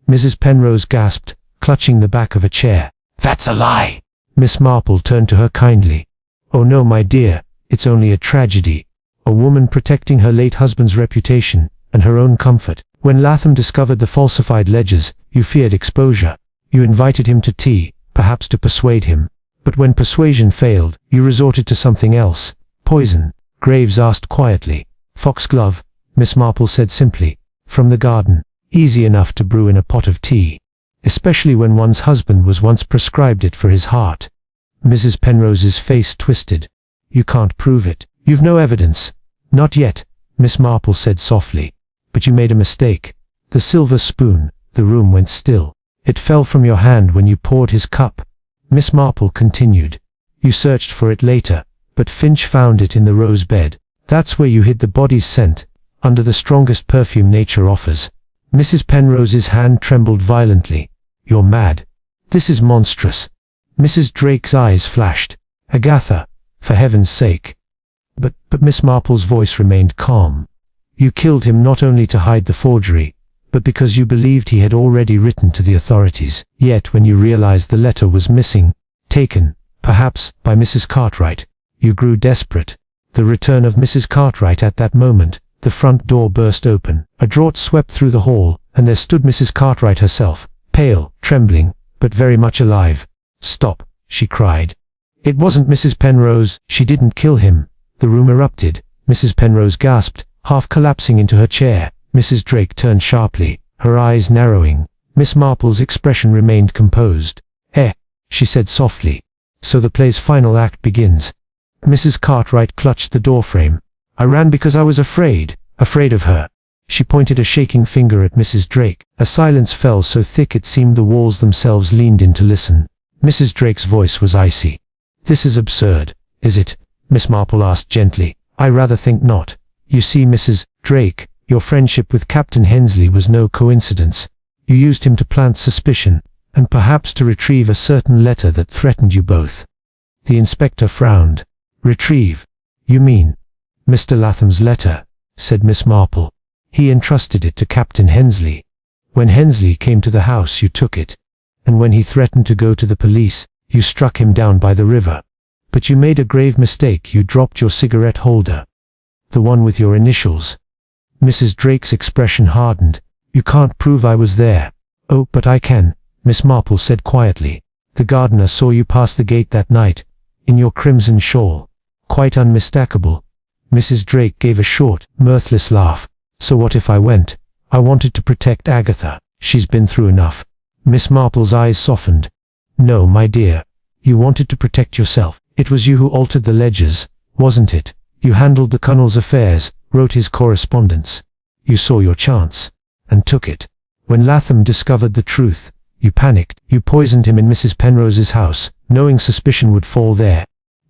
Mrs. Penrose gasped, clutching the back of a chair. "That's a lie!" Miss Marple turned to her kindly. "Oh no, my dear, it's only a tragedy. A woman protecting her late husband's reputation, and her own comfort. When Latham discovered the falsified ledgers, you feared exposure. You invited him to tea, perhaps to persuade him. But when persuasion failed, you resorted to something else. Poison." Graves asked quietly. "Foxglove," Miss Marple said simply. "From the garden. Easy enough to brew in a pot of tea. Especially when one's husband was once prescribed it for his heart." Mrs. Penrose's face twisted. "You can't prove it. You've no evidence." "Not yet," Miss Marple said softly. "But you made a mistake. The silver spoon." The room went still. "It fell from your hand when you poured his cup." Miss Marple continued. "You searched for it later, but Finch found it in the rose bed. That's where you hid the body's scent, under the strongest perfume nature offers." Mrs. Penrose's hand trembled violently. "You're mad. This is monstrous." Mrs. Drake's eyes flashed. "Agatha, for heaven's sake." But Miss Marple's voice remained calm. "You killed him not only to hide the forgery, but because you believed he had already written to the authorities. Yet when you realized the letter was missing, taken, perhaps, by Mrs. Cartwright, you grew desperate." The return of Mrs. Cartwright at that moment. The front door burst open. A draught swept through the hall, and there stood Mrs. Cartwright herself, pale, trembling, but very much alive. "Stop," she cried. "It wasn't Mrs. Penrose. She didn't kill him." The room erupted. Mrs. Penrose gasped, half collapsing into her chair. Mrs. Drake turned sharply, her eyes narrowing. Miss Marple's expression remained composed. She said softly. "So the play's final act begins." Mrs. Cartwright clutched the doorframe. "I ran because I was afraid of her." She pointed a shaking finger at Mrs. Drake. A silence fell so thick it seemed the walls themselves leaned in to listen. Mrs. Drake's voice was icy. "This is absurd, is it?" Miss Marple asked gently. "I rather think not. You see, Mrs. Drake, your friendship with Captain Hensley was no coincidence. You used him to plant suspicion, and perhaps to retrieve a certain letter that threatened you both." The inspector frowned. "Retrieve? You mean—" "Mr. Latham's letter," said Miss Marple. "He entrusted it to Captain Hensley. When Hensley came to the house you took it, and when he threatened to go to the police, you struck him down by the river. But you made a grave mistake. You dropped your cigarette holder. The one with your initials." Mrs. Drake's expression hardened. "You can't prove I was there." "Oh, but I can," Miss Marple said quietly. "The gardener saw you pass the gate that night, in your crimson shawl. Quite unmistakable." Mrs. Drake gave a short, mirthless laugh. "So what if I went? I wanted to protect Agatha. She's been through enough. Miss Marple's eyes softened. No, my dear. You wanted to protect yourself. It was you who altered the ledgers, wasn't it? You handled the Colonel's affairs, wrote his correspondence. You saw your chance. And took it. When Latham discovered the truth, you panicked. You poisoned him in Mrs. Penrose's house, knowing suspicion would fall there.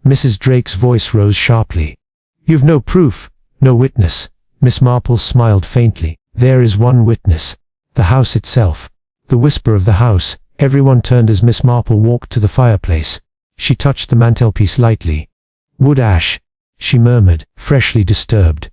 Mrs. Drake's voice rose sharply. You've no proof, no witness. Miss Marple smiled faintly. There is one witness. The house itself. The whisper of the house. Everyone turned as Miss Marple walked to the fireplace. She touched the mantelpiece lightly. Wood ash, she murmured, freshly disturbed.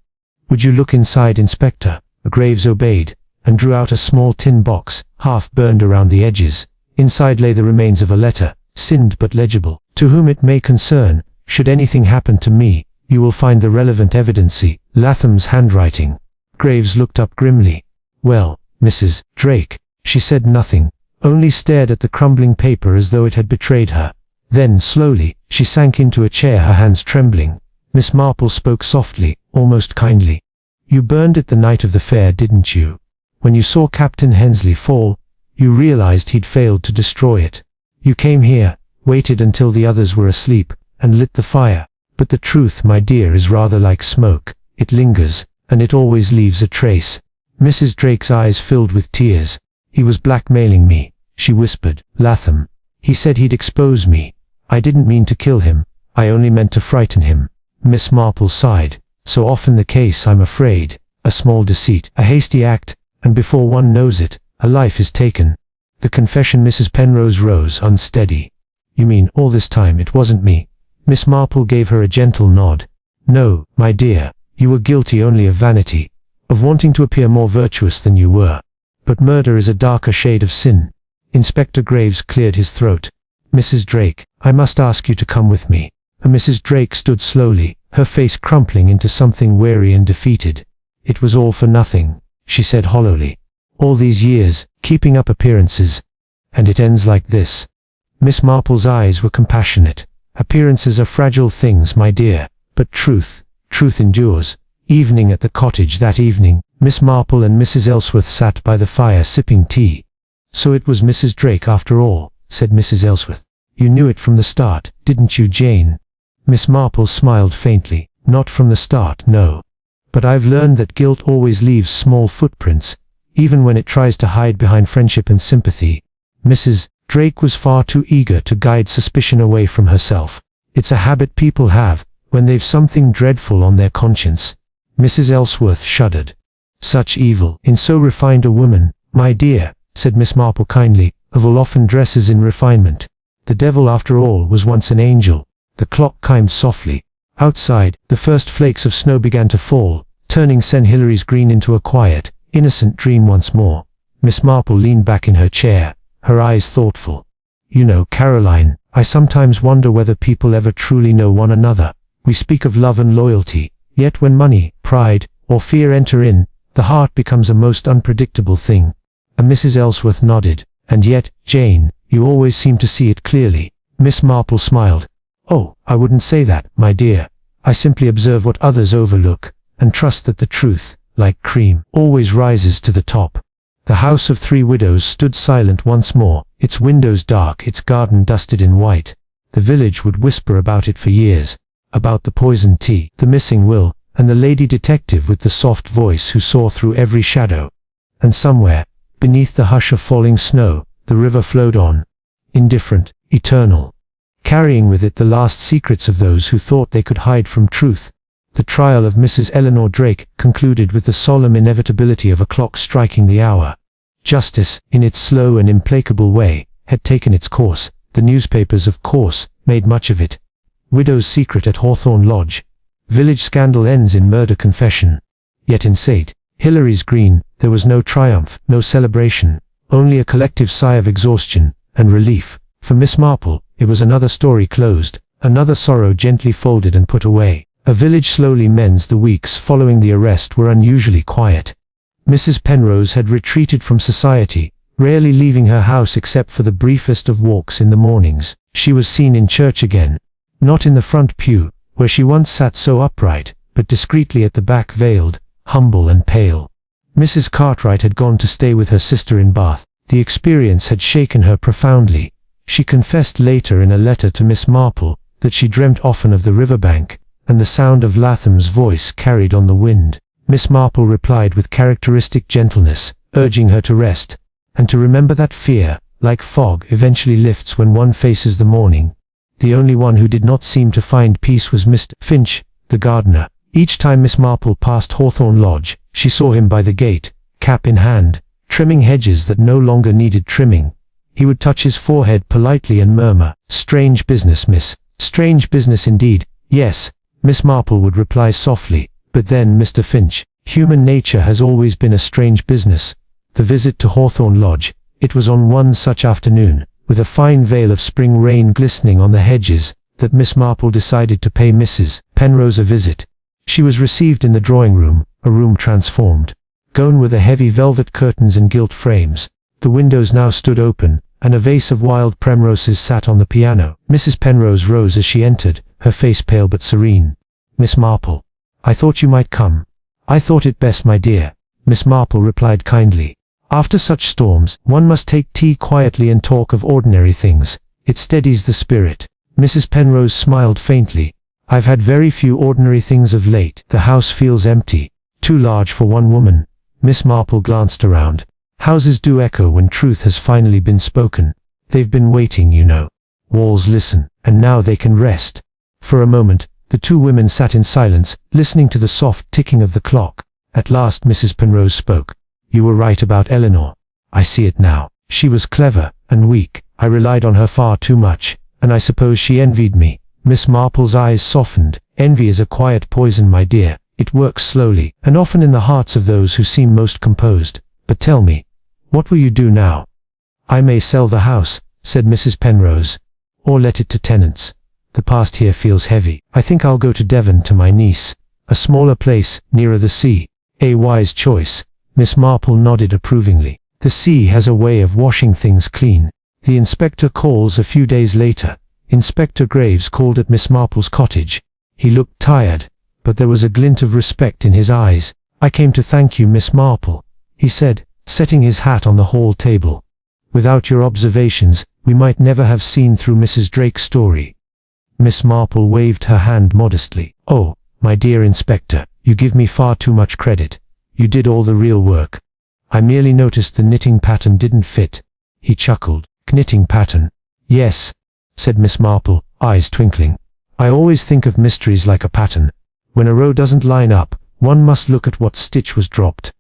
Would you look inside, Inspector? Graves obeyed, and drew out a small tin box, half burned around the edges. Inside lay the remains of a letter, signed but legible. To whom it may concern, should anything happen to me, you will find the relevant evidence. Latham's handwriting. Graves looked up grimly. Well, Mrs. Drake. She said nothing, only stared at the crumbling paper as though it had betrayed her. Then, slowly, she sank into a chair, her hands trembling. Miss Marple spoke softly, almost kindly. You burned it the night of the fair, didn't you? When you saw Captain Hensley fall, you realized he'd failed to destroy it. You came here, waited until the others were asleep, and lit the fire. But the truth, my dear, is rather like smoke. It lingers, and it always leaves a trace. Mrs. Drake's eyes filled with tears. He was blackmailing me, she whispered. Latham. He said he'd expose me. I didn't mean to kill him. I only meant to frighten him. Miss Marple sighed. So often the case, I'm afraid. A small deceit, a hasty act, and before one knows it, a life is taken. The confession. Mrs. Penrose rose, unsteady. You mean, all this time it wasn't me? Miss Marple gave her a gentle nod. No, my dear, you were guilty only of vanity, of wanting to appear more virtuous than you were. But murder is a darker shade of sin. Inspector Graves cleared his throat. Mrs. Drake, I must ask you to come with me. Mrs. Drake stood slowly, her face crumpling into something weary and defeated. It was all for nothing, she said hollowly. All these years, keeping up appearances. And it ends like this. Miss Marple's eyes were compassionate. Appearances are fragile things, my dear, but truth endures. Evening at the cottage that evening, Miss Marple and Mrs. Ellsworth sat by the fire sipping tea. So it was Mrs. Drake after all, said Mrs. Ellsworth. You knew it from the start, didn't you, Jane? Miss Marple smiled faintly. Not from the start, no. But I've learned that guilt always leaves small footprints, even when it tries to hide behind friendship and sympathy. Mrs. Drake was far too eager to guide suspicion away from herself. It's a habit people have, when they've something dreadful on their conscience. Mrs. Ellsworth shuddered. Such evil in so refined a woman, my dear, said Miss Marple kindly, evil often dresses in refinement. The devil, after all, was once an angel. The clock chimed softly. Outside, the first flakes of snow began to fall, turning St. Hilary's Green into a quiet, innocent dream once more. Miss Marple leaned back in her chair, her eyes thoughtful. You know, Caroline, I sometimes wonder whether people ever truly know one another. We speak of love and loyalty, yet when money, pride, or fear enter in, the heart becomes a most unpredictable thing. And Mrs. Ellsworth nodded. And yet, Jane, you always seem to see it clearly. Miss Marple smiled. Oh, I wouldn't say that, my dear. I simply observe what others overlook, and trust that the truth, like cream, always rises to the top. The House of Three Widows stood silent once more, its windows dark, its garden dusted in white. The village would whisper about it for years, about the poisoned tea, the missing will, and the lady detective with the soft voice who saw through every shadow. And somewhere, beneath the hush of falling snow, the river flowed on, indifferent, eternal, carrying with it the last secrets of those who thought they could hide from truth. The trial of Mrs. Eleanor Drake concluded with the solemn inevitability of a clock striking the hour. Justice, in its slow and implacable way, had taken its course. The newspapers, of course, made much of it. Widow's secret at Hawthorne Lodge. Village scandal ends in murder confession. Yet in St. Hilary's Green, there was no triumph, no celebration, only a collective sigh of exhaustion and relief. For Miss Marple, it was another story closed, another sorrow gently folded and put away. A village slowly mends. The weeks following the arrest were unusually quiet. Mrs. Penrose had retreated from society, rarely leaving her house except for the briefest of walks in the mornings. She was seen in church again, not in the front pew, where she once sat so upright, but discreetly at the back, veiled, humble and pale. Mrs. Cartwright had gone to stay with her sister in Bath. The experience had shaken her profoundly. She confessed later in a letter to Miss Marple that she dreamt often of the riverbank, and the sound of Latham's voice carried on the wind. Miss Marple replied with characteristic gentleness, urging her to rest, and to remember that fear, like fog, eventually lifts when one faces the morning. The only one who did not seem to find peace was Mr. Finch, the gardener. Each time Miss Marple passed Hawthorn Lodge, she saw him by the gate, cap in hand, trimming hedges that no longer needed trimming. He would touch his forehead politely and murmur, "Strange business, miss. Strange business indeed." "Yes," Miss Marple would reply softly, "but then, Mr. Finch, human nature has always been a strange business." The visit to Hawthorn Lodge, it was on one such afternoon, with a fine veil of spring rain glistening on the hedges, that Miss Marple decided to pay Mrs. Penrose a visit. She was received in the drawing-room, a room transformed. Gown with the heavy velvet curtains and gilt frames. The windows now stood open, and a vase of wild primroses sat on the piano. Mrs. Penrose rose as she entered, her face pale but serene. "Miss Marple, I thought you might come." "I thought it best, my dear," Miss Marple replied kindly. "After such storms, one must take tea quietly and talk of ordinary things. It steadies the spirit." Mrs. Penrose smiled faintly. "I've had very few ordinary things of late. The house feels empty. Too large for one woman." Miss Marple glanced around. Houses do echo when truth has finally been spoken. They've been waiting, you know. Walls listen, and now they can rest. For a moment, the two women sat in silence, listening to the soft ticking of the clock. At last Mrs. Penrose spoke. "You were right about Eleanor. I see it now. She was clever, and weak. I relied on her far too much, and I suppose she envied me." Miss Marple's eyes softened. "Envy is a quiet poison, my dear. It works slowly, and often in the hearts of those who seem most composed. But tell me, what will you do now?" "I may sell the house," said Mrs. Penrose, "or let it to tenants. The past here feels heavy. I think I'll go to Devon to my niece. A smaller place, nearer the sea." "A wise choice." Miss Marple nodded approvingly. "The sea has a way of washing things clean." The inspector calls a few days later. Inspector Graves called at Miss Marple's cottage. He looked tired, but there was a glint of respect in his eyes. "I came to thank you, Miss Marple," he said, setting his hat on the hall table. "Without your observations, we might never have seen through Mrs. Drake's story." Miss Marple waved her hand modestly. "Oh, my dear Inspector, you give me far too much credit. You did all the real work. I merely noticed the knitting pattern didn't fit." He chuckled. "Knitting pattern?" "Yes," said Miss Marple, eyes twinkling. "I always think of mysteries like a pattern. When a row doesn't line up, one must look at what stitch was dropped.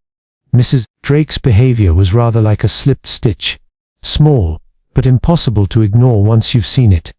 Mrs. Drake's behavior was rather like a slipped stitch. Small, but impossible to ignore once you've seen it."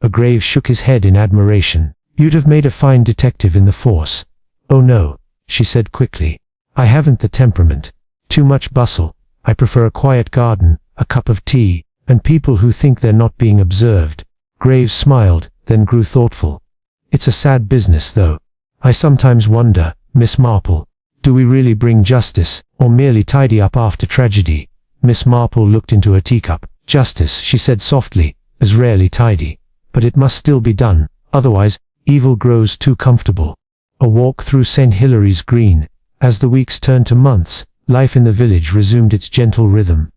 Graves shook his head in admiration. "You'd have made a fine detective in the force." "Oh no," she said quickly. "I haven't the temperament. Too much bustle. I prefer a quiet garden, a cup of tea, and people who think they're not being observed." Graves smiled, then grew thoughtful. "It's a sad business, though. I sometimes wonder, Miss Marple, do we really bring justice, or merely tidy up after tragedy?" Miss Marple looked into her teacup. "Justice," she said softly, "is rarely tidy. But it must still be done, otherwise, evil grows too comfortable." A walk through St. Hilary's Green. As the weeks turned to months, life in the village resumed its gentle rhythm.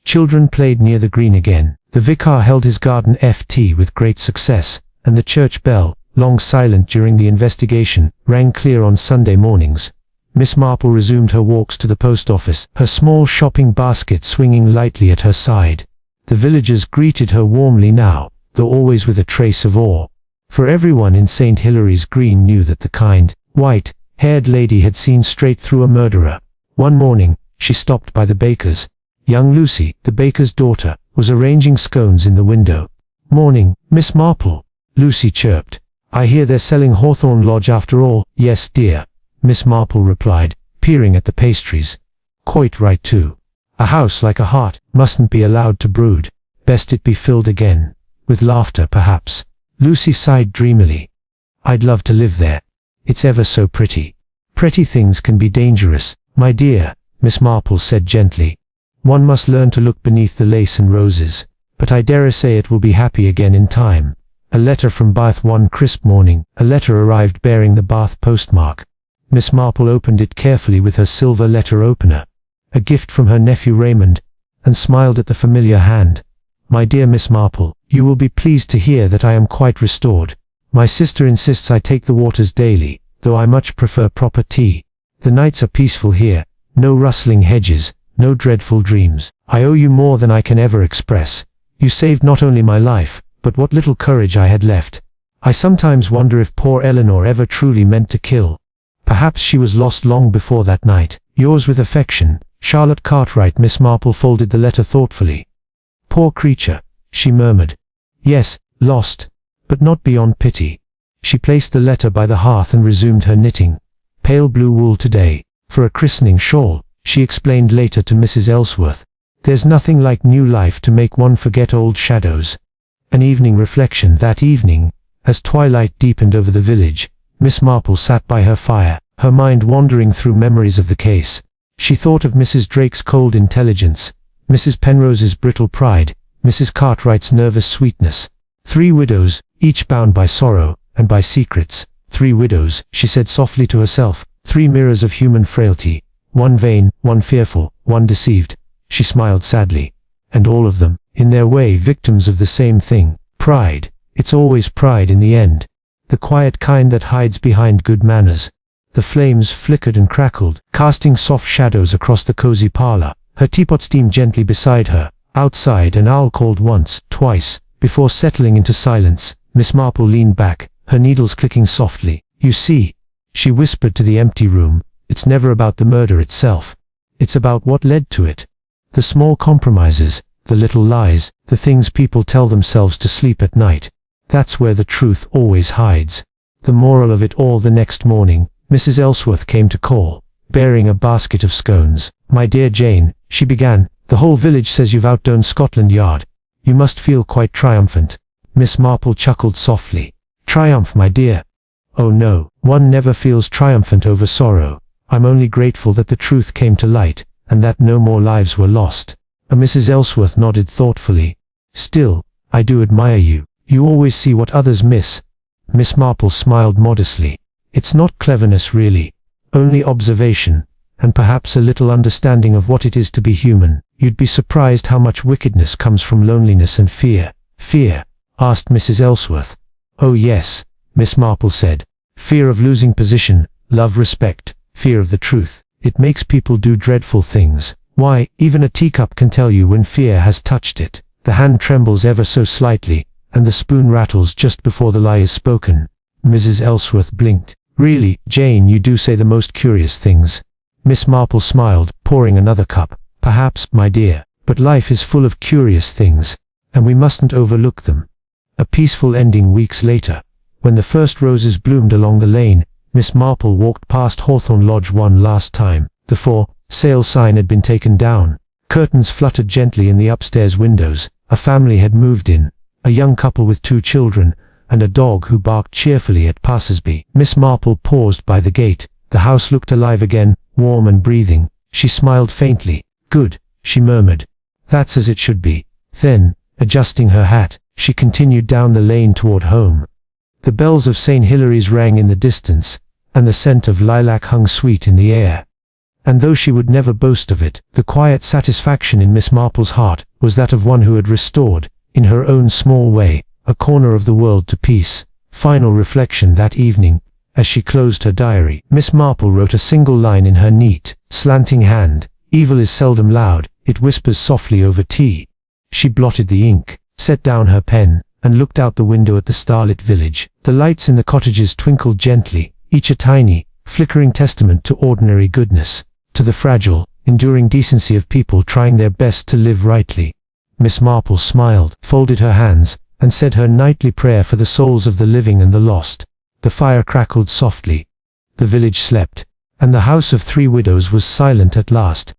Children played near the green again. The vicar held his garden FT with great success, and the church bell, long silent during the investigation, rang clear on Sunday mornings. Miss Marple resumed her walks to the post office, her small shopping basket swinging lightly at her side. The villagers greeted her warmly now, though always with a trace of awe. For everyone in St. Hilary's Green knew that the kind, white-haired lady had seen straight through a murderer. One morning, she stopped by the baker's. Young Lucy, the baker's daughter, was arranging scones in the window. "Morning, Miss Marple," Lucy chirped. "I hear they're selling Hawthorn Lodge after all." "Yes, dear," Miss Marple replied, peering at the pastries. "Quite right too. A house like a heart mustn't be allowed to brood. Best it be filled again. With laughter, perhaps." Lucy sighed dreamily. "I'd love to live there. It's ever so pretty." "Pretty things can be dangerous, my dear," Miss Marple said gently. "One must learn to look beneath the lace and roses. But I dare say it will be happy again in time." A letter from Bath one crisp morning. A letter arrived bearing the Bath postmark. Miss Marple opened it carefully with her silver letter opener. a gift from her nephew Raymond, and smiled at the familiar hand. "My dear Miss Marple, you will be pleased to hear that I am quite restored. My sister insists I take the waters daily, though I much prefer proper tea. The nights are peaceful here, no rustling hedges, no dreadful dreams. I owe you more than I can ever express. You saved not only my life, but what little courage I had left. I sometimes wonder if poor Eleanor ever truly meant to kill. Perhaps she was lost long before that night. Yours with affection, Charlotte Cartwright." Miss Marple folded the letter thoughtfully. "Poor creature," she murmured. "Yes, lost, but not beyond pity." She placed the letter by the hearth and resumed her knitting. "Pale blue wool today, for a christening shawl," she explained later to Mrs. Ellsworth. "There's nothing like new life to make one forget old shadows." An evening reflection. That evening, as twilight deepened over the village, Miss Marple sat by her fire, her mind wandering through memories of the case. She thought of Mrs. Drake's cold intelligence, Mrs. Penrose's brittle pride, Mrs. Cartwright's nervous sweetness. 3 widows, each bound by sorrow, and by secrets. 3 widows, she said softly to herself, 3 mirrors of human frailty, one vain, one fearful, one deceived. She smiled sadly. And all of them, in their way, victims of the same thing, pride. It's always pride in the end. The quiet kind that hides behind good manners. The flames flickered and crackled, casting soft shadows across the cozy parlor. Her teapot steamed gently beside her. Outside, an owl called once, twice, before settling into silence. Miss Marple leaned back, her needles clicking softly. "You see," she whispered to the empty room, "it's never about the murder itself. It's about what led to it. The small compromises, the little lies, the things people tell themselves to sleep at night. That's where the truth always hides." The moral of it all. The next morning, Mrs. Ellsworth came to call, bearing a basket of scones. "My dear Jane," she began, "the whole village says you've outdone Scotland Yard. You must feel quite triumphant." Miss Marple chuckled softly. "Triumph, my dear? Oh no, one never feels triumphant over sorrow. I'm only grateful that the truth came to light, and that no more lives were lost." Mrs. Ellsworth nodded thoughtfully. "Still, I do admire you. You always see what others miss." Miss Marple smiled modestly. "It's not cleverness really, only observation, and perhaps a little understanding of what it is to be human. You'd be surprised how much wickedness comes from loneliness and fear." "Fear?" asked Mrs. Ellsworth. "Oh yes," Miss Marple said. "Fear of losing position, love, respect, fear of the truth. It makes people do dreadful things. Why, even a teacup can tell you when fear has touched it. The hand trembles ever so slightly, and the spoon rattles just before the lie is spoken." Mrs. Ellsworth blinked. "Really, Jane, you do say the most curious things." Miss Marple smiled, pouring another cup. "Perhaps, my dear, but life is full of curious things, and we mustn't overlook them." A peaceful ending. Weeks later, when the first roses bloomed along the lane, Miss Marple walked past Hawthorne Lodge one last time. The "for sale" sign had been taken down. Curtains fluttered gently in the upstairs windows. A family had moved in, a young couple with 2 children, and a dog who barked cheerfully at passers-by. Miss Marple paused by the gate. The house looked alive again, warm and breathing. She smiled faintly. "Good," she murmured. "That's as it should be." Then, adjusting her hat, she continued down the lane toward home. The bells of St. Hilary's rang in the distance, and the scent of lilac hung sweet in the air. And though she would never boast of it, the quiet satisfaction in Miss Marple's heart was that of one who had restored, in her own small way, a corner of the world to peace. Final reflection. That evening, as she closed her diary, Miss Marple wrote a single line in her neat, slanting hand. "Evil is seldom loud, it whispers softly over tea." She blotted the ink, set down her pen, and looked out the window at the starlit village. The lights in the cottages twinkled gently, each a tiny, flickering testament to ordinary goodness, to the fragile, enduring decency of people trying their best to live rightly. Miss Marple smiled, folded her hands, and said her nightly prayer for the souls of the living and the lost. The fire crackled softly. The village slept, and the house of 3 widows was silent at last.